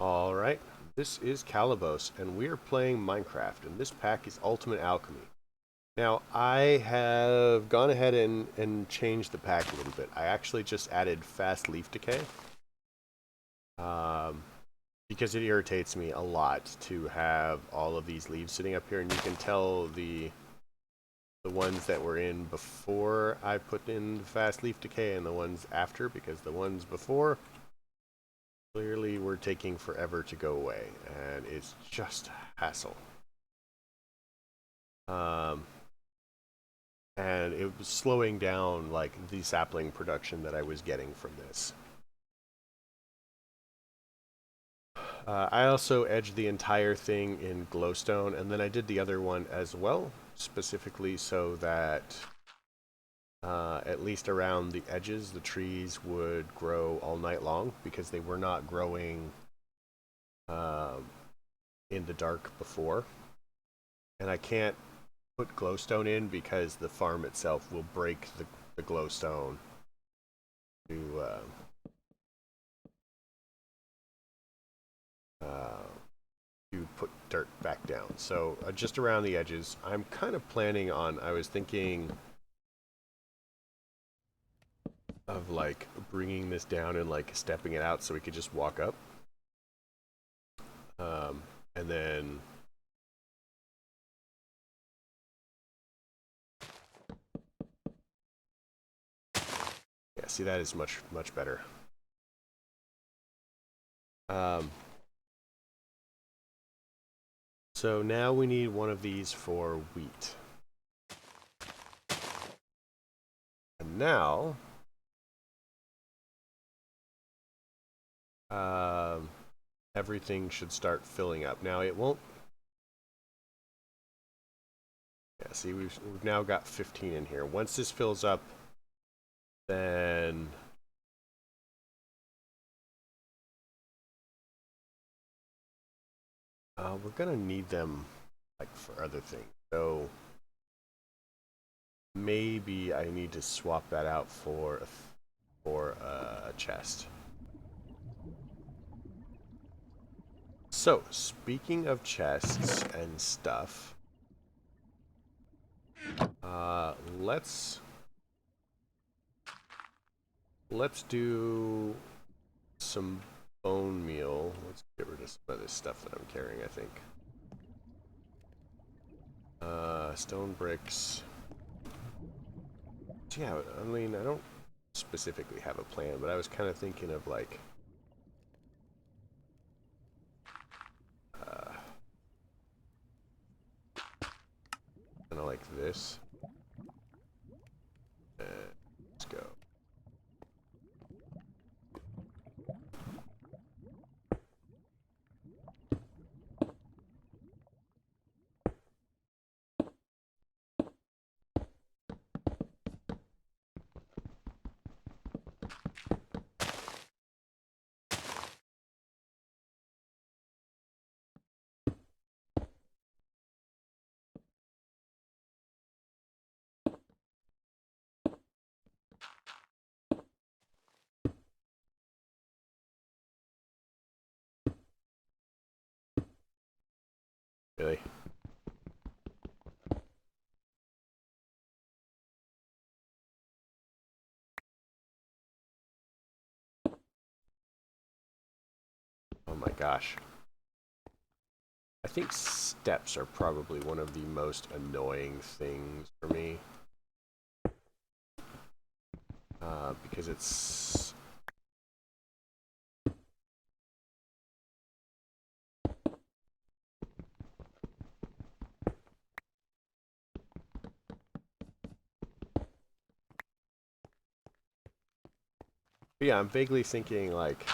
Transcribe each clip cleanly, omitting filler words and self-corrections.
Alright, this is Calabos, and we are playing Minecraft, and this pack is Ultimate Alchemy. Now, I have gone ahead and changed the pack a little bit. I actually just added fast leaf decay, because it irritates me a lot to have all of these leaves sitting up here, and you can tell the ones that were in before I put in fast leaf decay and the ones after, because the ones before clearly were taking forever to go away, and it's just a hassle. And it was slowing down like the sapling production that I was getting from this. I also edged the entire thing in glowstone, and then I did the other one as well, specifically so that at least around the edges, the trees would grow all night long, because they were not growing in the dark before. And I can't put glowstone in because the farm itself will break the glowstone to put dirt back down. So just around the edges, I'm kind of planning on, I was thinking of like bringing this down and like stepping it out so we could just walk up. And then yeah, see, that is much better. So now we need one of these for wheat. And now everything should start filling up. Now it won't. Yeah, see, we've now got 15 in here. Once this fills up, then we're gonna need them like for other things. So maybe I need to swap that out for a chest. So speaking of chests and stuff, let's do some bone meal. Let's get rid of some of this stuff that I'm carrying, I think. Stone bricks. Yeah, I mean, I don't specifically have a plan, but I was kind of thinking of like kind of like this. Let's go. Really? Oh my gosh. I think steps are probably one of the most annoying things for me. Because it's... But yeah, I'm vaguely thinking like...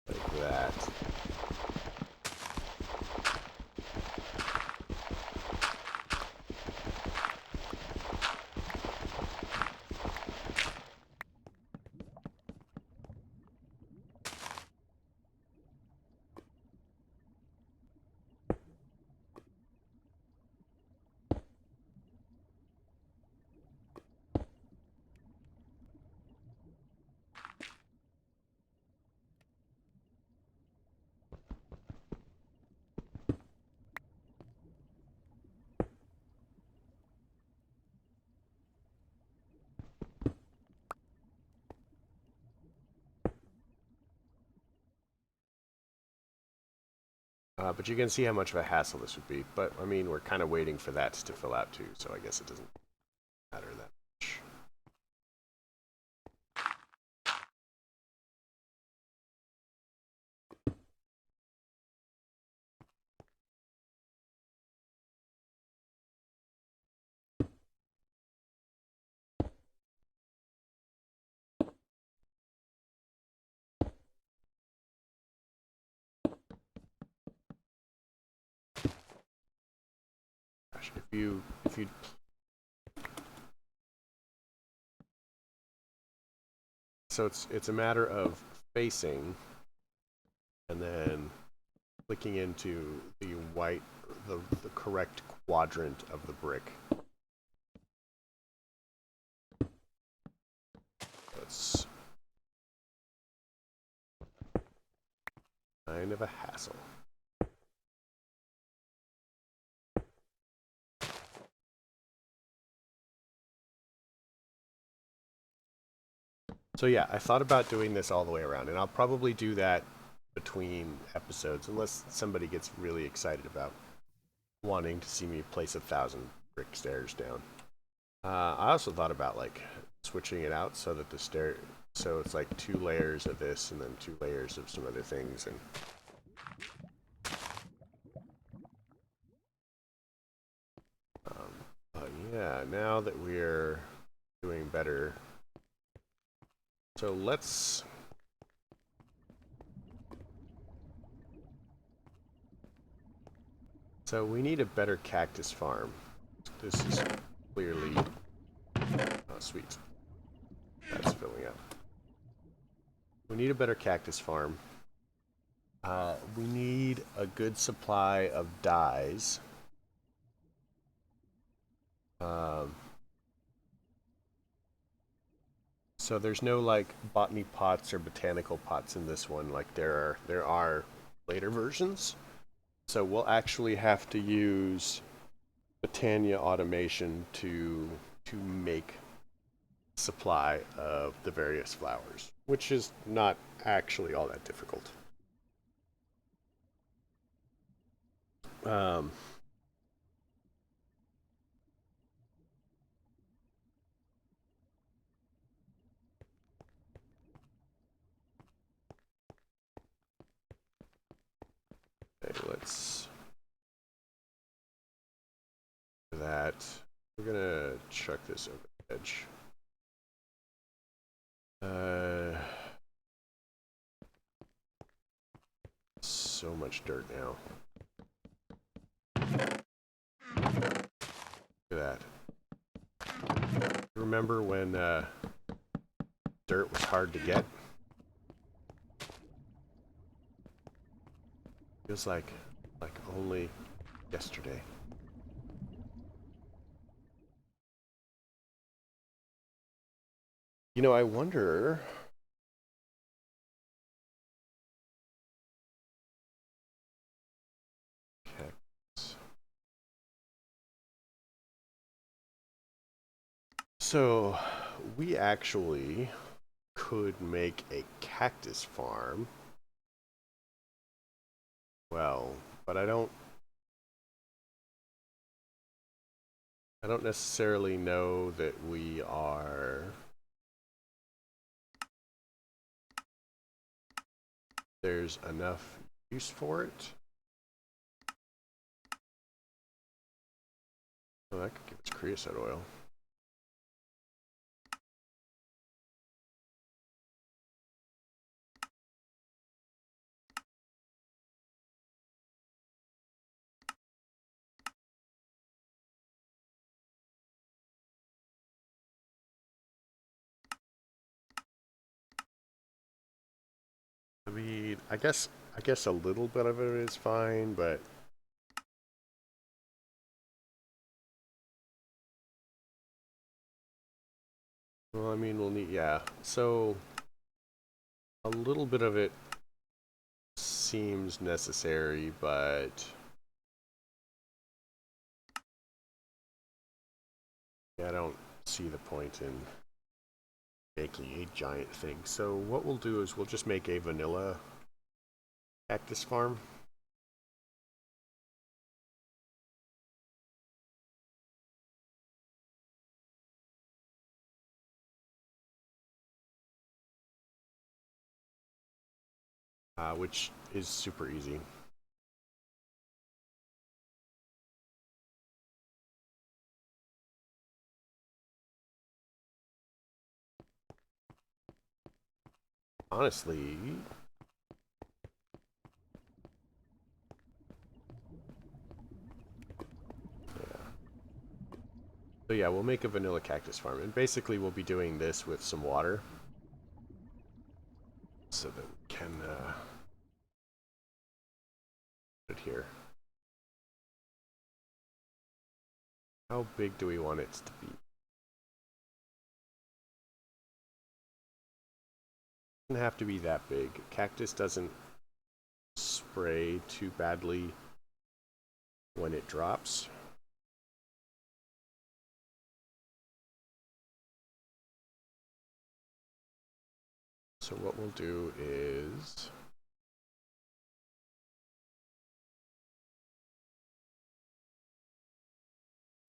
like that. But you can see how much of a hassle this would be. But, I mean, we're kind of waiting for that to fill out too, so I guess it doesn't matter that much. Gosh, if you so it's a matter of facing and then clicking into the white the correct quadrant of the brick. That's kind of a hassle. So yeah, I thought about doing this all the way around, and I'll probably do that between episodes unless somebody gets really excited about wanting to see me place 1,000 brick stairs down. I also thought about like switching it out so that so it's like 2 layers of this and then 2 layers of some other things. And but yeah, now that we're doing better, so let's so we need a better cactus farm. This is clearly sweet. That's filling up. We need a better cactus farm. We need a good supply of dyes. So there's no like botany pots or botanical pots in this one like there are later versions. So we'll actually have to use Botania automation to make supply of the various flowers, which is not actually all that difficult. Um, okay, let's do that. We're gonna chuck this over the edge. So much dirt now. Look at that. Remember when dirt was hard to get? Feels like only yesterday. You know, I wonder. So, we actually could make a cactus farm. Well, but I don't necessarily know that we are there's enough use for it. Oh, that could give us creosote oil. I mean, I guess a little bit of it is fine, but well, I mean, we'll need yeah. So a little bit of it seems necessary, but yeah, I don't see the point in making a giant thing. So what we'll do is we'll just make a vanilla cactus farm. which is super easy. Honestly, so yeah, we'll make a vanilla cactus farm, and basically we'll be doing this with some water, so that we can put it here. How big do we want it to be? It doesn't have to be that big. Cactus doesn't spray too badly when it drops. So what we'll do is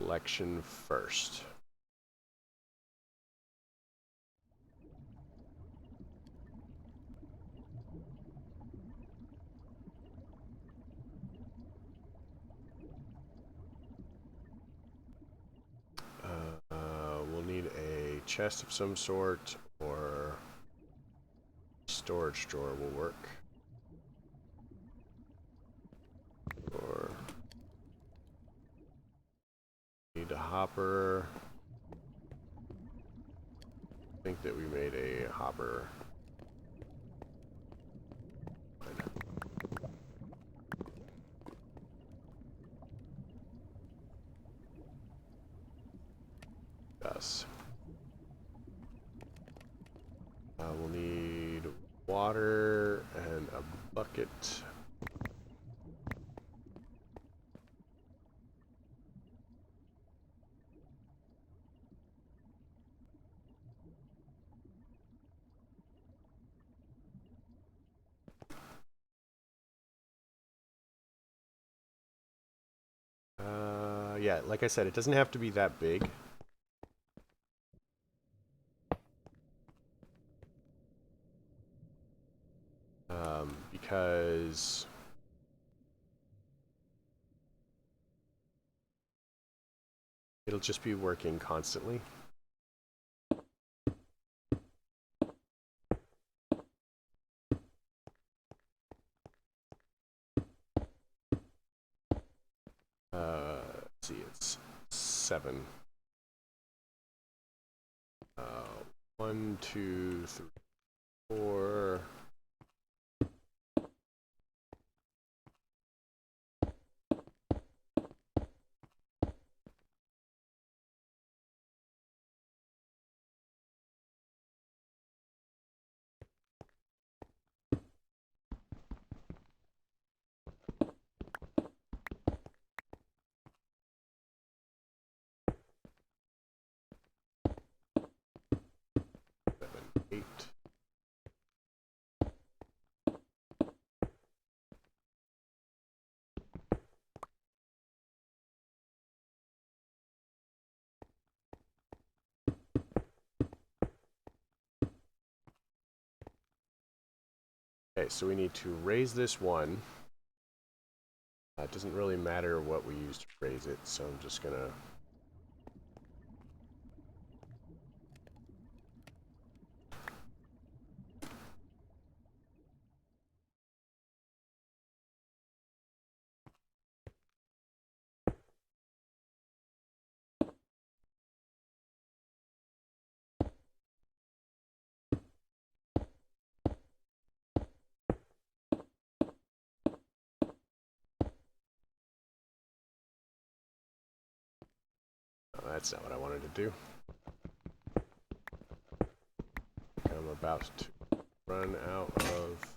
selection first. We'll need a chest of some sort, or storage drawer will work. Or need a hopper. I think that we made a hopper. Yes. We'll need water and a bucket. Yeah, like I said, it doesn't have to be that big. Because it'll just be working constantly. Let's see, it's 7. 1, 2, 3, 4. Eight. Okay, so we need to raise this one. It doesn't really matter what we use to raise it, so I'm just gonna that's not what I wanted to do. I'm about to run out of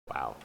Wow.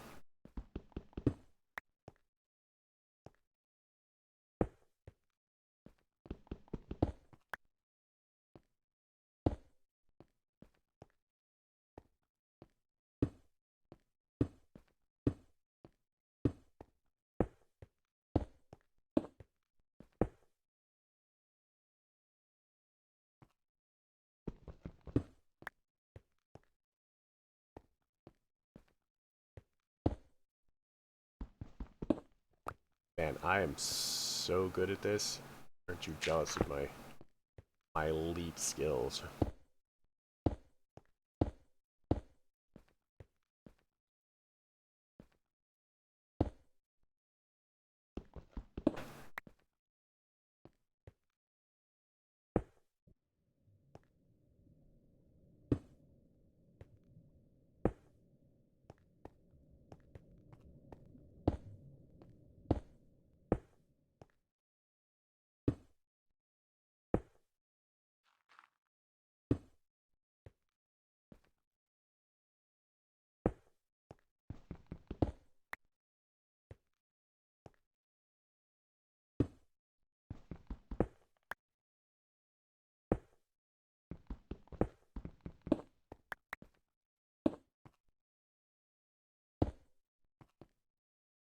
Man, I am so good at this. Aren't you jealous of my elite skills?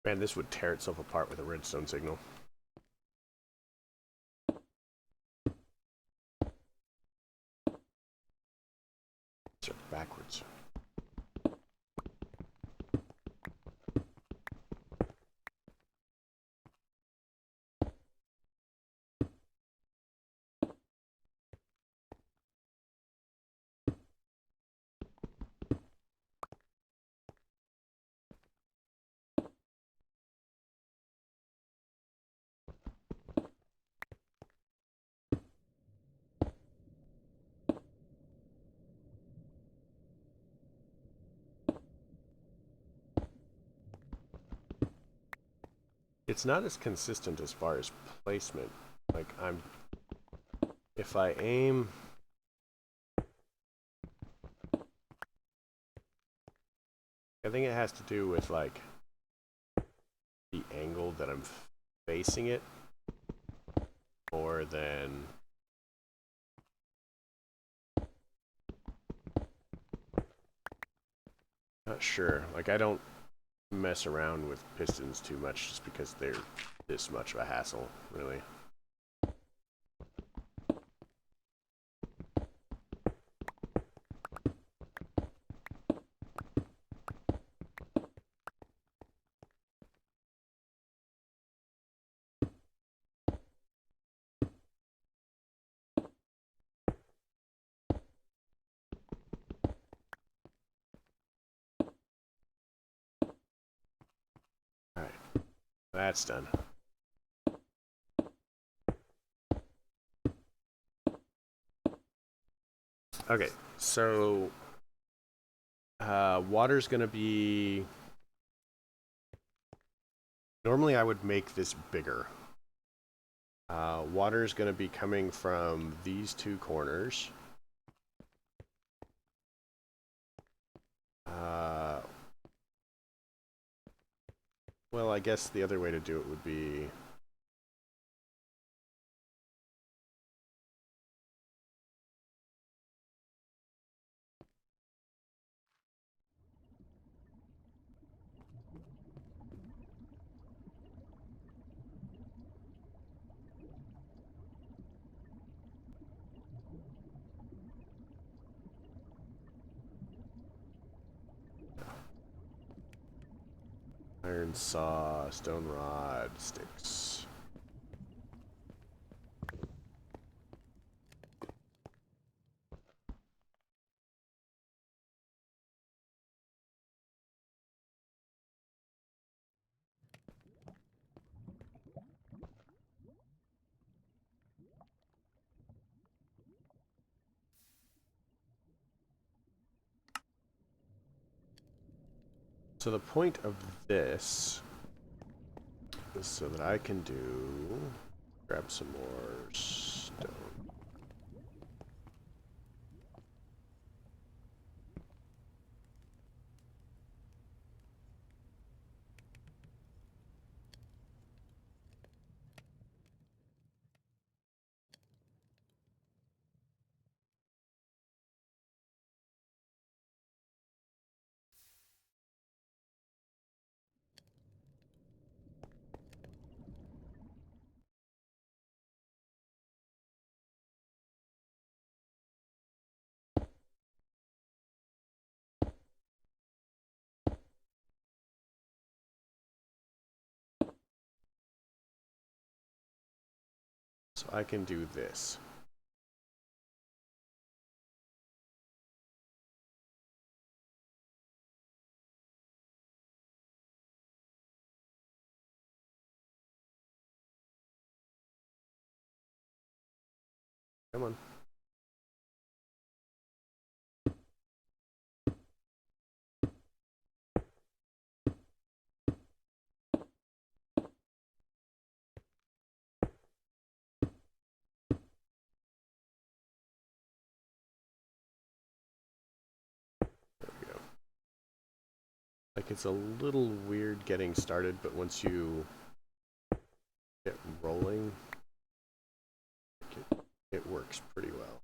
Man, this would tear itself apart with a redstone signal. Start backwards. It's not as consistent as far as placement. Like, if I aim... I think it has to do with, like, the angle that I'm facing it more than... Not sure. Like, I don't mess around with pistons too much just because they're this much of a hassle, really. Alright, that's done. Okay, so water's gonna be... Normally I would make this bigger. Water is going to be coming from these two corners. Well, I guess the other way to do it would be... Iron saw, stone rod, sticks. So the point of this is so that I can do... Grab some more stone. So I can do this. Come on. There we go. Like, it's a little weird getting started, but once you get rolling, it works pretty well.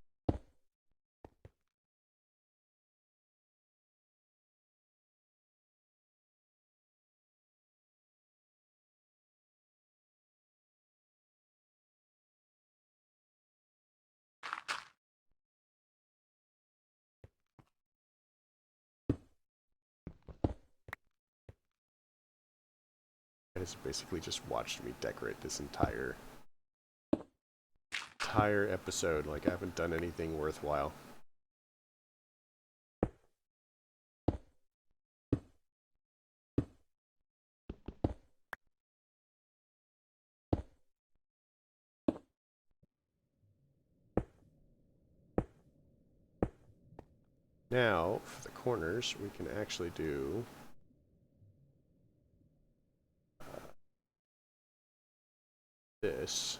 And it's basically just watched me decorate this entire episode. Like, I haven't done anything worthwhile. Now, for the corners, we can actually do this.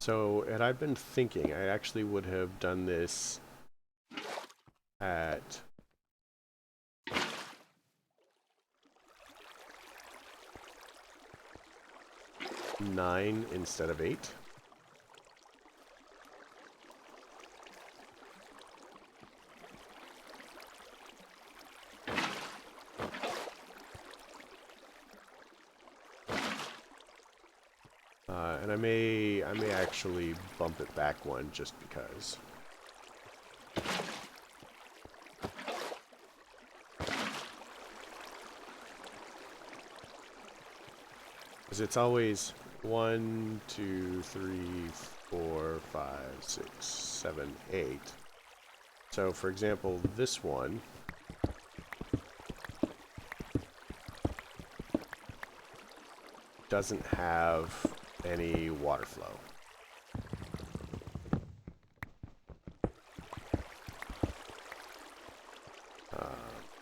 So, and I've been thinking, I actually would have done this at nine instead of 8. And I may actually bump it back one just because. Because it's always 1, 2, 3, 4, 5, 6, 7, 8. So for example, this one doesn't have any water flow.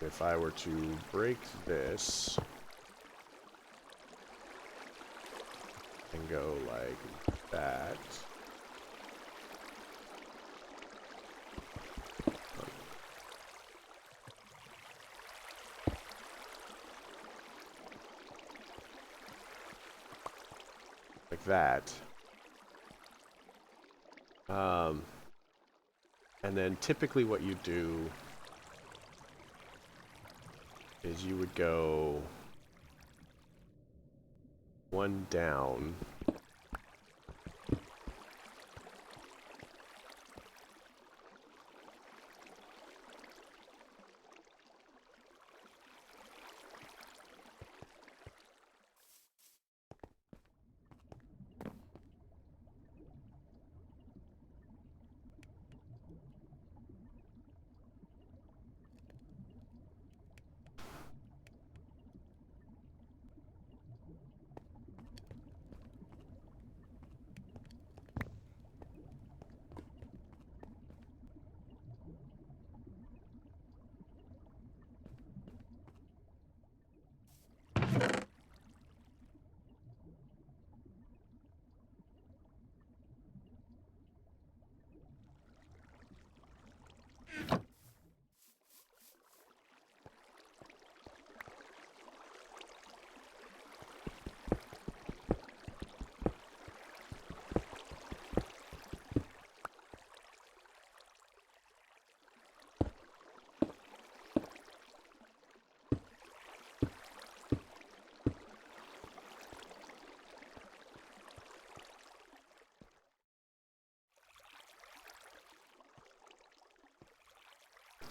If I were to break this and go like that, like that, and then typically what you do is you would go one down,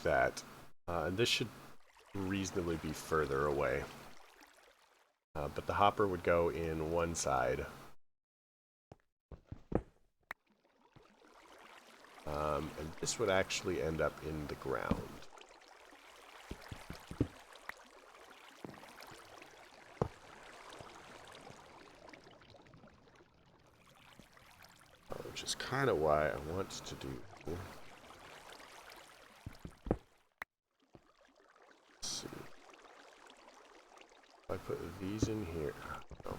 like that. And this should reasonably be further away. But the hopper would go in one side. And this would actually end up in the ground. Which is kind of why I want to do. Let's see. If I put these in here. No.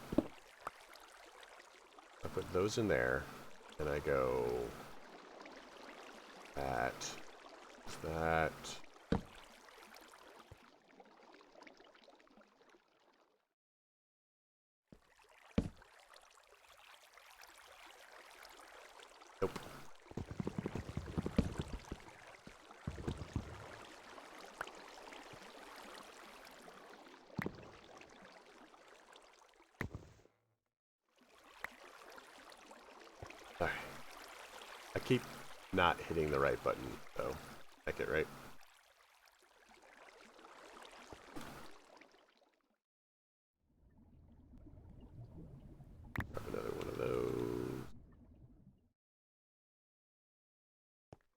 I put those in there, and I go that. Nope. Alright. I keep not hitting the right button, so make it right. Grab another one of those.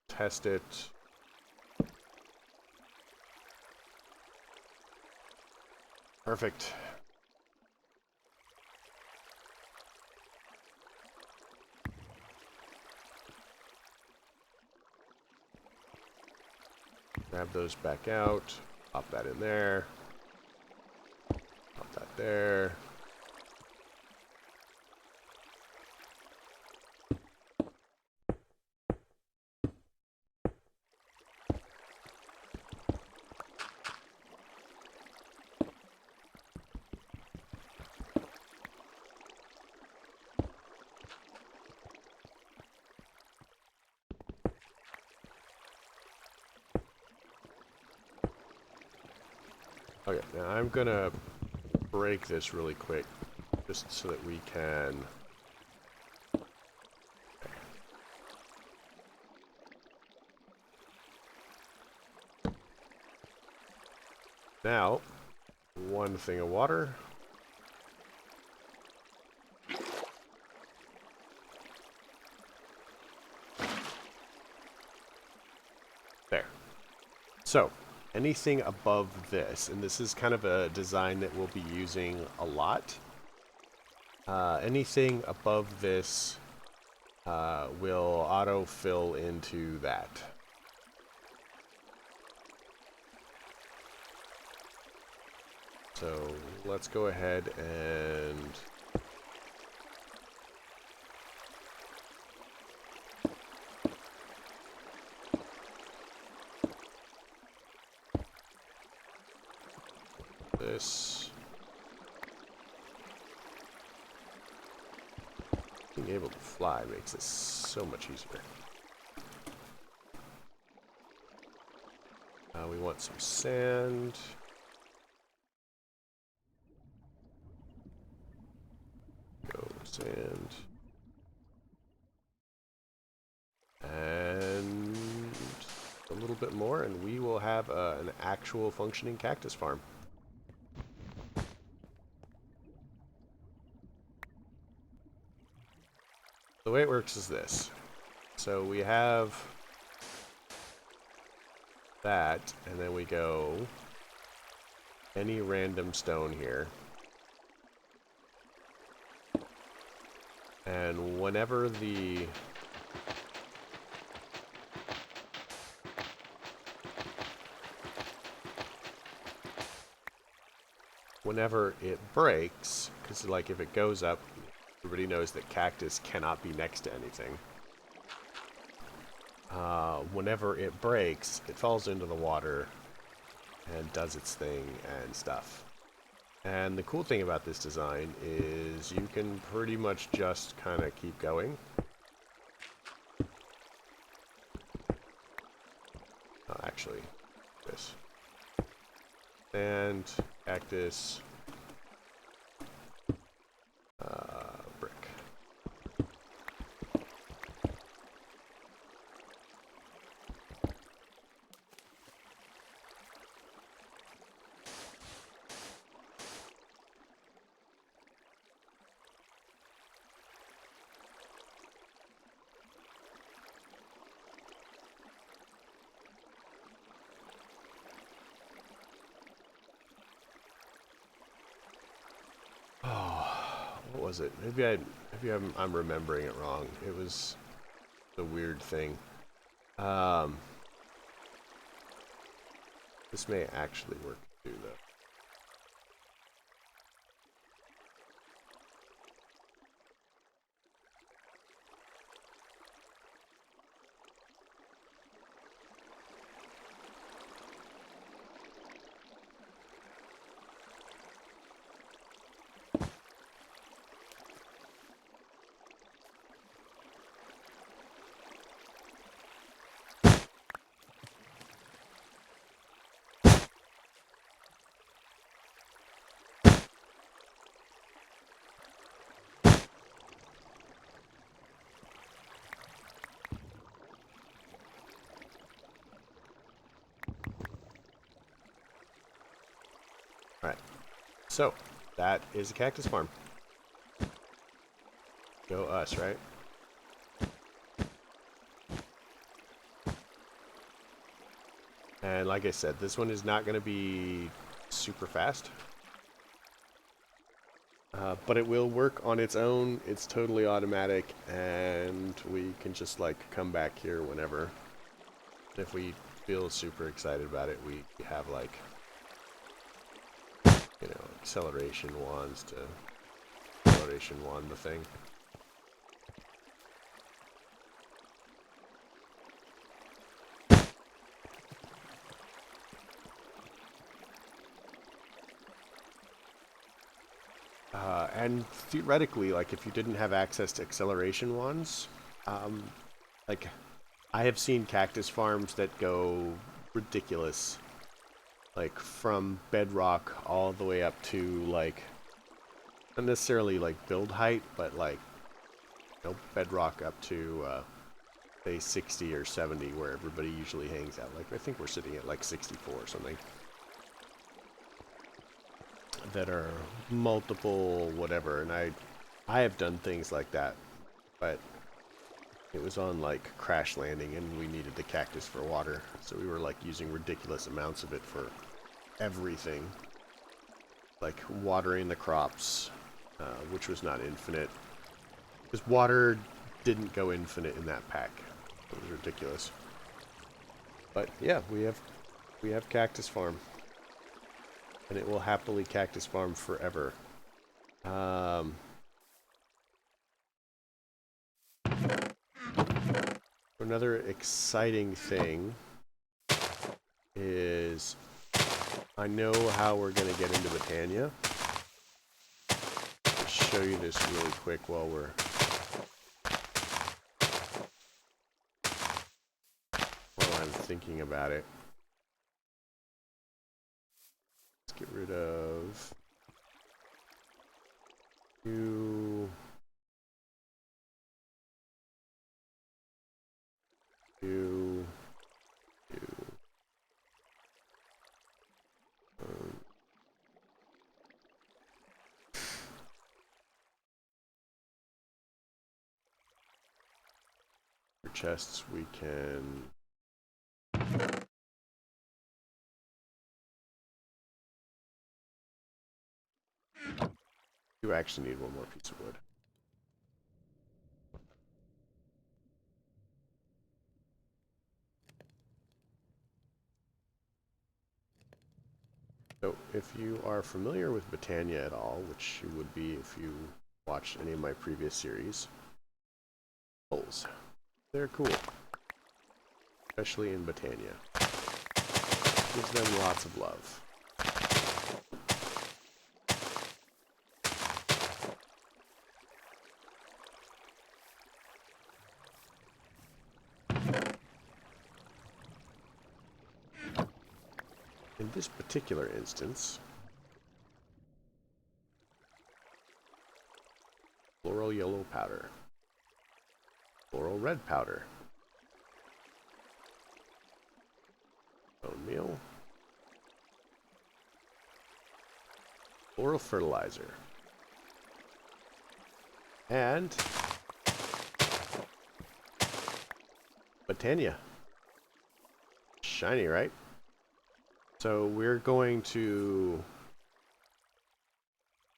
Test it. Perfect. Grab those back out. Pop that in there. Pop that there. Okay, now I'm gonna break this really quick, just so that we can... Now, one thing of water. There. So, anything above this, and this is kind of a design that we'll be using a lot. Anything above this will auto-fill into that. So let's go ahead and this. Being able to fly makes this so much easier. We want some sand. Go sand. And a little bit more, and we will have an actual functioning cactus farm. The way it works is this. So we have that, and then we go any random stone here. And whenever it breaks, because like if it goes up, everybody knows that cactus cannot be next to anything. Whenever it breaks, it falls into the water and does its thing and stuff. And the cool thing about this design is you can pretty much just kind of keep going. Actually, this. And cactus. Brick. was it? Maybe I'm remembering it wrong. It was a weird thing. This may actually work too, though. Alright, so that is a cactus farm. Go us, right? And like I said, this one is not going to be super fast. But it will work on its own. It's totally automatic, and we can just like come back here whenever. If we feel super excited about it, we have like, you know, acceleration wands to acceleration wand the thing. And theoretically, like if you didn't have access to acceleration wands, like I have seen cactus farms that go ridiculous, like from bedrock all the way up to like, not necessarily like build height, but like, you know, bedrock up to say 60 or 70 where everybody usually hangs out. Like I think we're sitting at like 64 or something. That are multiple whatever, and I have done things like that, but it was on like crash landing and we needed the cactus for water, so we were like using ridiculous amounts of it for everything, like watering the crops, which was not infinite because water didn't go infinite in that pack. It was ridiculous. But yeah, we have cactus farm. And it will happily cactus farm forever. Another exciting thing is I know how we're going to get into Botania. I'll show you this really quick while I'm thinking about it. Get rid of you. For chests, we can. You actually need one more piece of wood. So, if you are familiar with Botania at all, which you would be if you watched any of my previous series, holes. They're cool. Especially in Botania. Gives them lots of love. In this particular instance, floral yellow powder, floral red powder, bone meal, floral fertilizer, and Botania. Shiny, right? So we're going to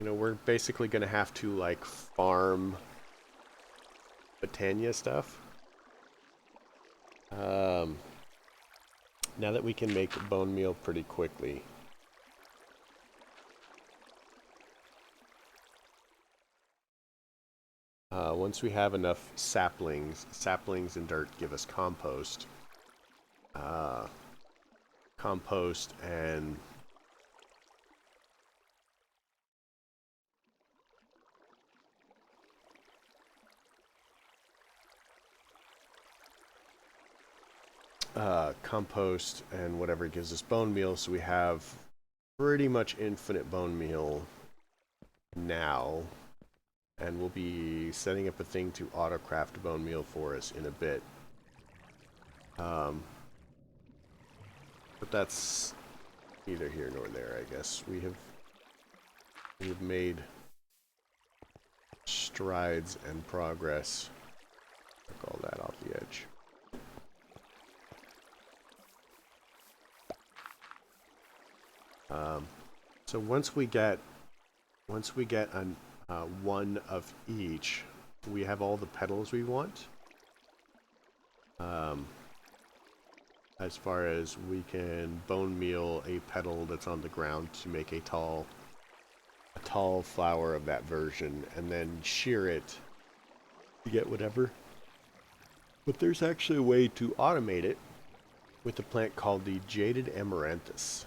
You know, we're basically going to have to, like, farm Botania stuff. Now that we can make bone meal pretty quickly. Once we have enough saplings and dirt give us compost. Compost and compost and whatever gives us bone meal, so we have pretty much infinite bone meal now, and we'll be setting up a thing to auto-craft bone meal for us in a bit. But that's neither here nor there, I guess. We've made strides and progress. Knock all that off the edge. So once we get one of each, we have all the petals we want. As far as we can bone meal a petal that's on the ground to make a tall flower of that version, and then shear it to get whatever. But there's actually a way to automate it with a plant called the jaded amaranthus.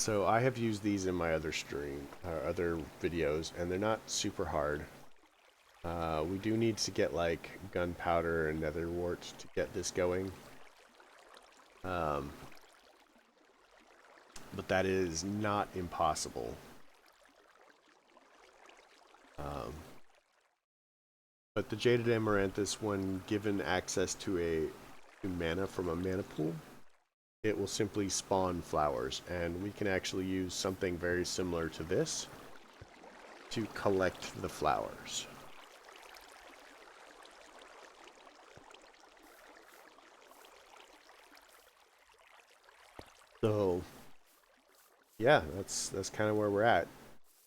So I have used these in my other other videos, and they're not super hard. We do need to get like gunpowder and nether wart to get this going. But that is not impossible. But the jaded amaranthus, when given access to mana from a mana pool, it will simply spawn flowers, and we can actually use something very similar to this to collect the flowers. So yeah, that's kind of where we're at.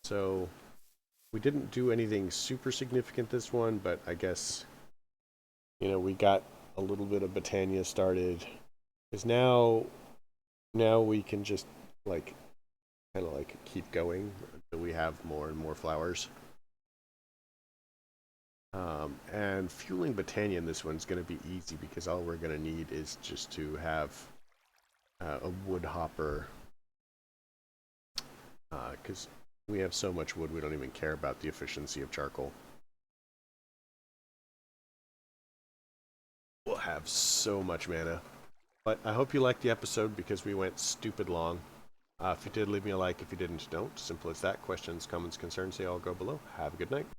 So we didn't do anything super significant this one, but I guess, you know, we got a little bit of Botania started. Because now we can just like kind of like keep going until we have more and more flowers. And fueling Botania in this one's going to be easy because all we're going to need is just to have a wood hopper. Because we have so much wood, we don't even care about the efficiency of charcoal. We'll have so much mana. But I hope you liked the episode because we went stupid long. If you did, leave me a like. If you didn't, don't. Simple as that. Questions, comments, concerns, they all go below. Have a good night.